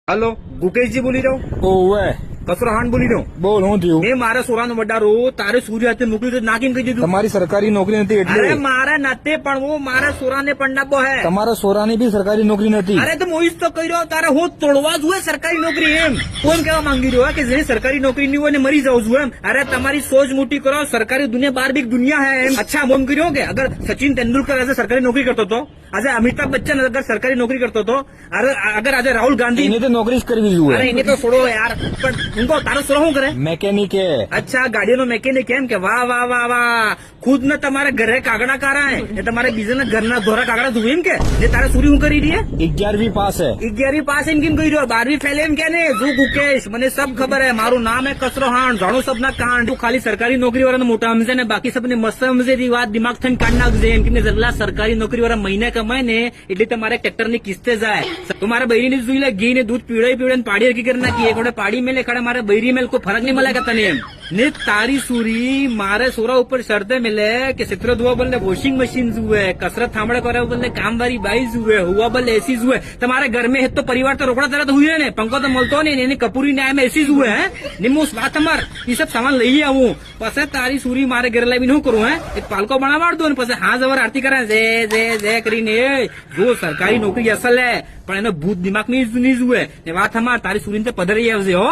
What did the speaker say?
Hello, ગુકેશજી બોલી રહ્યો. ઓવે કસરો હાન બોલી રહ્યો. બોલ હું થયું? મેં મારા સોરાનો વડારો તારે સૂર્ય હાથે મોકલી તો નાખીને કહી દીધું. તમારી સરકારી નોકરી નથી અરે એટલે મારા નાતે પણ હું મારા સોરાને પણ ડાબો હે. તમારા સોરાની બી સરકારી નોકરી નથી. અરે તો મોઈસ તો કહી રહ્યો તારે હું તોડવા જોઈએ સરકારી નોકરી એમ કોણ કહેવા માંગી રહ્યો કે જેની સરકારી નોકરી નહીં હોય ને મરી જાઉં છું એમ. અરે તમારી સોચ મોટી કરો. સરકારી દુનિયા બાર બીક દુનિયા હે એમ. અચ્છા મોમ કર્યો કે અગર સચિન તેંડુલકર આજે સરકારી નોકરી કરતો હતો, આજે અમિતાભ બચ્ચન અગર સરકારી નોકરી કરતો હતો, અગર આજે રાહુલ ગાંધી, એને તો નોકરી જ કરવી અરે જોઈએ. એને તો છોડો યાર. પણ ઉनको તારો સોરો શું કરે? મેકેનિક હે. અચ્છા ગાડીનો મેકેનિક કેમ કે વાહ વાહ વાહ વાહ. ખુદ ને તમારે ઘરે કાગડા કારા હે ને તમારે બીજાના ઘરના ધોરા કાગડા ધોઈ એમ કે ને તારે સુરી હું કરી રહી હે? 11મી પાસ હે. 11મી પાસ એમ કેમ કહી રહ્યો? 12મી ફેલ એમ કે ને જો ગુકેશ મને સબ ખબર હે. મારું નામ હે કસરો હાણ, જાણો સબના કાંડ. તું ખાલી સરકારી નોકરી વાળાને મોટા સમજે ને બાકી સબને મસ્ત સમજે એવી વાત દિમાગ થઈને કાઢ નાખજે એમ કે જેટલા સરકારી નોકરી વાળા મહિને કમાય ને એટલે તમારે ટ્રેક્ટર ની કિસ્તે જાય. તમારે બૈરી ની જોઈ લે ઘી ને દૂધ પીવડાવી પાડી હકી કરી નાખી. એક વડે પાડી મેલે ખડે મારે બૈરી મેલ કોઈ ફરક નહીં મળે કે તને એમ ને તારી સુરી મારે સોરા ઉપર શરતે મેલે કે ચિત્ર ધોવા બદલે વોશિંગ મશીન જુએ, કસરત થાંભળે કરવા બદલે કામવાળી બાઈ જુએ, હુવા બદલે એસી જુએ. તમારે ઘર में है तो परिवार तो रोकड़ा तरह हुए ने पंखो तो મળતો नहीं ने कपूरी न्याय में एसी जुए है निमोस बात हमार ये सब सामान લઈ આવું પછી તારી સુરી મારે ઘરે લાવી નું કરું હે એક પાલકો બનાવાડ દો ને પછી હા જવર આરતી કરે જે કરીને જો સરકારી નોકરી અસલ હે પણ એનો ભૂત દિમાગ ની જુએ ને વાત હમાર તારી સુરી ને પધરી આવજે હો.